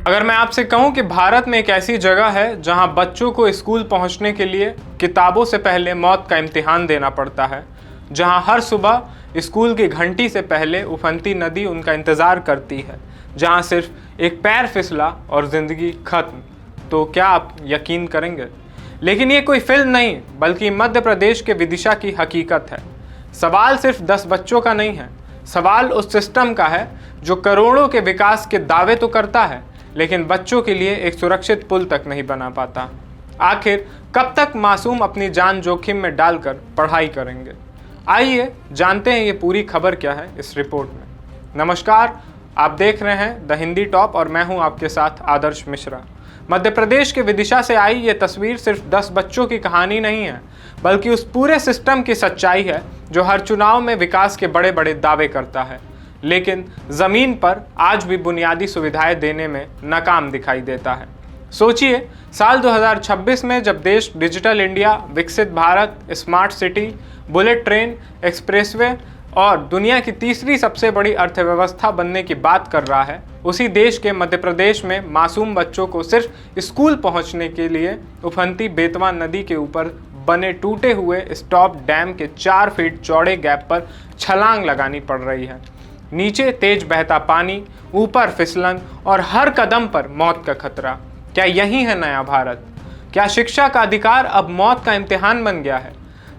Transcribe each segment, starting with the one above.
अगर मैं आपसे कहूं कि भारत में एक ऐसी जगह है जहां बच्चों को स्कूल पहुंचने के लिए किताबों से पहले मौत का इम्तिहान देना पड़ता है, जहां हर सुबह स्कूल की घंटी से पहले उफनती नदी उनका इंतज़ार करती है, जहां सिर्फ एक पैर फिसला और ज़िंदगी खत्म, तो क्या आप यकीन करेंगे? लेकिन ये कोई फिल्म नहीं बल्कि मध्य प्रदेश के विदिशा की हकीकत है। सवाल सिर्फ 10 बच्चों का नहीं है, सवाल उस सिस्टम का है जो करोड़ों के विकास के दावे तो करता है लेकिन बच्चों के लिए एक सुरक्षित पुल तक नहीं बना पाता। आखिर कब तक मासूम अपनी जान जोखिम में डालकर पढ़ाई करेंगे? आइए जानते हैं ये पूरी खबर क्या है इस रिपोर्ट में। नमस्कार, आप देख रहे हैं द हिंदी टॉप और मैं हूं आपके साथ आदर्श मिश्रा। मध्य प्रदेश के विदिशा से आई ये तस्वीर सिर्फ 10 बच्चों की कहानी नहीं है बल्कि उस पूरे सिस्टम की सच्चाई है जो हर चुनाव में विकास के बड़े बड़े दावे करता है लेकिन ज़मीन पर आज भी बुनियादी सुविधाएं देने में नाकाम दिखाई देता है। सोचिए, साल 2026 में जब देश डिजिटल इंडिया, विकसित Bharat, smart city, bullet train, expressway और दुनिया की तीसरी सबसे बड़ी अर्थव्यवस्था बनने की बात कर रहा है, उसी देश के मध्य प्रदेश में मासूम बच्चों को सिर्फ स्कूल पहुंचने के लिए उफनती बेतवा नदी के ऊपर बने टूटे हुए स्टॉप डैम के 4 फीट चौड़े गैप पर छलांग लगानी पड़ रही है। नीचे तेज बहता पानी, ऊपर फिसलन और हर कदम पर मौत का खतरा। क्या यही है नया भारत? क्या शिक्षा का अधिकार अब मौत का इम्तिहान बन गया है?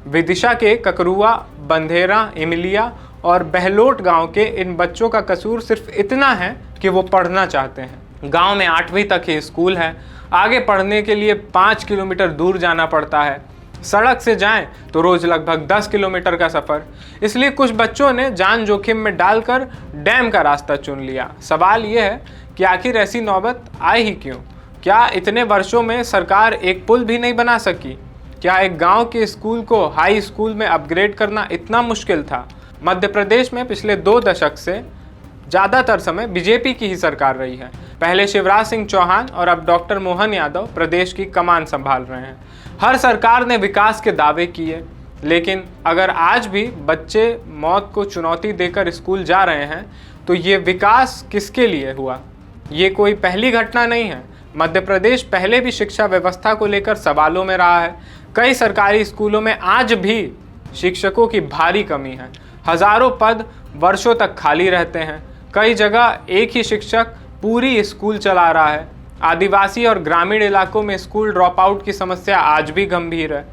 विदिशा के ककरुआ, बंधेरा, इमलिया और बहलोट गांव के इन बच्चों का कसूर सिर्फ इतना है कि वो पढ़ना चाहते हैं। गांव में 8वीं तक ही स्कूल है, आगे पढ़ने के लिए 5 किलोमीटर दूर जाना पड़ता है। सड़क से जाएं तो रोज लगभग 10 किलोमीटर का सफ़र। इसलिए कुछ बच्चों ने जान जोखिम में डालकर डैम का रास्ता चुन लिया। सवाल ये है कि आखिर ऐसी नौबत आई ही क्यों? क्या इतने वर्षों में सरकार एक पुल भी नहीं बना सकी? क्या एक गांव के स्कूल को हाई स्कूल में अपग्रेड करना इतना मुश्किल था? मध्य प्रदेश में पिछले 2 दशक से ज़्यादातर समय बीजेपी की ही सरकार रही है। पहले शिवराज सिंह चौहान और अब डॉक्टर मोहन यादव प्रदेश की कमान संभाल रहे हैं। हर सरकार ने विकास के दावे किए, लेकिन अगर आज भी बच्चे मौत को चुनौती देकर स्कूल जा रहे हैं तो ये विकास किसके लिए हुआ? ये कोई पहली घटना नहीं है। मध्य प्रदेश पहले भी शिक्षा व्यवस्था को लेकर सवालों में रहा है। कई सरकारी स्कूलों में आज भी शिक्षकों की भारी कमी है। हजारों पद वर्षों तक खाली रहते हैं। कई जगह एक ही शिक्षक पूरी स्कूल चला रहा है। आदिवासी और ग्रामीण इलाकों में स्कूल ड्रॉप आउट की समस्या आज भी गंभीर है।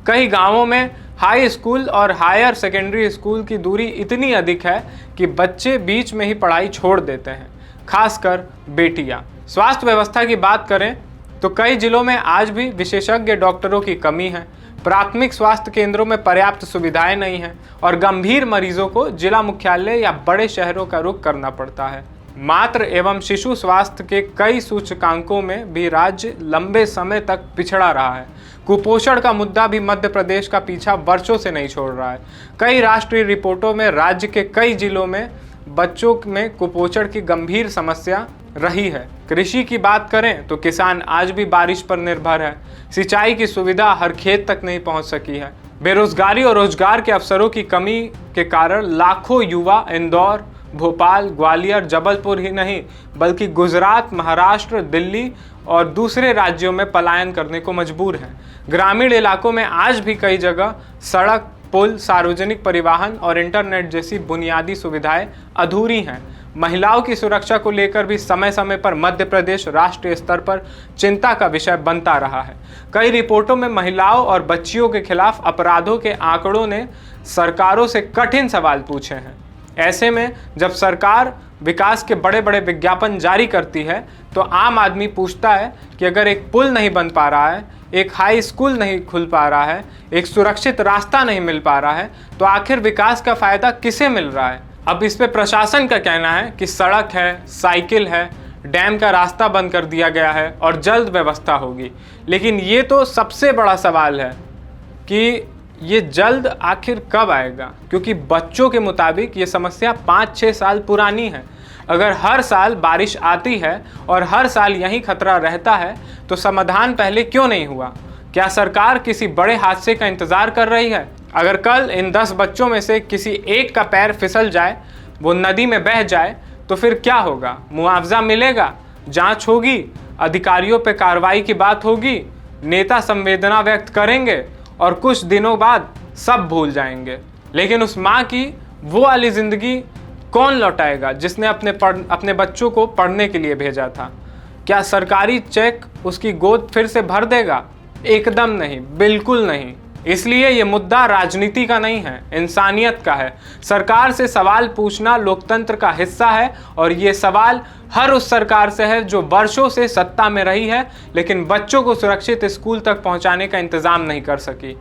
कई गांवों में हाई स्कूल और हायर सेकेंडरी स्कूल की दूरी इतनी अधिक है कि बच्चे बीच में ही पढ़ाई छोड़ देते हैं, खासकर बेटियां। स्वास्थ्य व्यवस्था की बात करें तो कई जिलों में आज भी विशेषज्ञ डॉक्टरों की कमी है। प्राथमिक स्वास्थ्य केंद्रों में पर्याप्त सुविधाएं नहीं हैं और गंभीर मरीजों को जिला मुख्यालय या बड़े शहरों का रुख करना पड़ता है। मातृ एवं शिशु स्वास्थ्य के कई सूचकांकों में भी राज्य लंबे समय तक पिछड़ा रहा है। कुपोषण का मुद्दा भी मध्य प्रदेश का पीछा वर्षों से नहीं छोड़ रहा है। कई राष्ट्रीय रिपोर्टों में राज्य के कई जिलों में बच्चों में कुपोषण की गंभीर समस्या रही है। कृषि की बात करें तो किसान आज भी बारिश पर निर्भर है। सिंचाई की सुविधा हर खेत तक नहीं पहुंच सकी है। बेरोजगारी और रोजगार के अवसरों की कमी के कारण लाखों युवा इंदौर, भोपाल, ग्वालियर, जबलपुर ही नहीं बल्कि गुजरात, महाराष्ट्र, दिल्ली और दूसरे राज्यों में पलायन करने को मजबूर हैं। ग्रामीण इलाकों में आज भी कई जगह सड़क, पुल, सार्वजनिक परिवहन और इंटरनेट जैसी बुनियादी सुविधाएं अधूरी हैं। महिलाओं की सुरक्षा को लेकर भी समय समय पर मध्य प्रदेश राष्ट्रीय स्तर पर चिंता का विषय बनता रहा है। कई रिपोर्टों में महिलाओं और बच्चियों के खिलाफ अपराधों के आंकड़ों ने सरकारों से कठिन सवाल पूछे हैं। ऐसे में जब सरकार विकास के बड़े बड़े विज्ञापन जारी करती है तो आम आदमी पूछता है कि अगर एक पुल नहीं बन पा रहा है, एक हाई स्कूल नहीं खुल पा रहा है, एक सुरक्षित रास्ता नहीं मिल पा रहा है, तो आखिर विकास का फायदा किसे मिल रहा है? अब इस पे प्रशासन का कहना है कि सड़क है, साइकिल है, डैम का रास्ता बंद कर दिया गया है और जल्द व्यवस्था होगी। लेकिन ये तो सबसे बड़ा सवाल है कि ये जल्द आखिर कब आएगा, क्योंकि बच्चों के मुताबिक ये समस्या 5-6 साल पुरानी है। अगर हर साल बारिश आती है और हर साल यही खतरा रहता है तो समाधान पहले क्यों नहीं हुआ? क्या सरकार किसी बड़े हादसे का इंतजार कर रही है? अगर कल इन 10 बच्चों में से किसी एक का पैर फिसल जाए, वो नदी में बह जाए, तो फिर क्या होगा? मुआवजा मिलेगा? जांच होगी, अधिकारियों पे कार्रवाई की बात होगी, नेता संवेदना व्यक्त करेंगे और कुछ दिनों बाद सब भूल जाएंगे। लेकिन उस माँ की वो वाली जिंदगी कौन लौटाएगा जिसने अपने बच्चों को पढ़ने के लिए भेजा था? क्या सरकारी चेक उसकी गोद फिर से भर देगा? एकदम नहीं, बिल्कुल नहीं। इसलिए ये मुद्दा राजनीति का नहीं है, इंसानियत का है। सरकार से सवाल पूछना लोकतंत्र का हिस्सा है और ये सवाल हर उस सरकार से है जो वर्षों से सत्ता में रही है लेकिन बच्चों को सुरक्षित स्कूल तक पहुंचाने का इंतजाम नहीं कर सकी।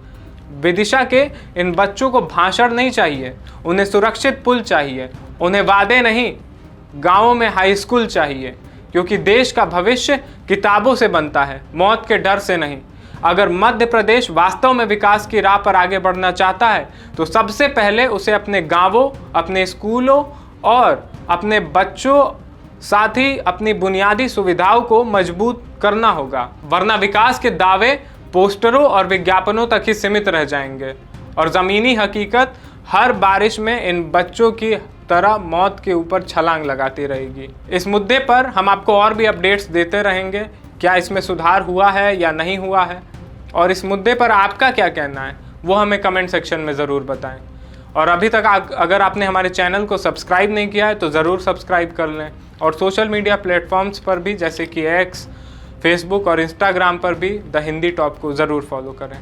विदिशा के इन बच्चों को भाषण नहीं चाहिए, उन्हें सुरक्षित पुल चाहिए, उन्हें वादे नहीं, गाँवों में हाई स्कूल चाहिए, क्योंकि देश का भविष्य किताबों से बनता है, मौत के डर से नहीं। अगर मध्य प्रदेश वास्तव में विकास की राह पर आगे बढ़ना चाहता है तो सबसे पहले उसे अपने गांवों, अपने स्कूलों और अपने बच्चों, साथ ही अपनी बुनियादी सुविधाओं को मजबूत करना होगा, वरना विकास के दावे पोस्टरों और विज्ञापनों तक ही सीमित रह जाएंगे और ज़मीनी हकीकत हर बारिश में इन बच्चों की तरह मौत के ऊपर छलांग लगाती रहेगी। इस मुद्दे पर हम आपको और भी अपडेट्स देते रहेंगे, क्या इसमें सुधार हुआ है या नहीं हुआ है, और इस मुद्दे पर आपका क्या कहना है वो हमें कमेंट सेक्शन में ज़रूर बताएं। और अभी तक अगर आपने हमारे चैनल को सब्सक्राइब नहीं किया है तो ज़रूर सब्सक्राइब कर लें और सोशल मीडिया प्लेटफॉर्म्स पर भी जैसे कि एक्स, फेसबुक और इंस्टाग्राम पर भी द हिंदी टॉप को ज़रूर फॉलो करें।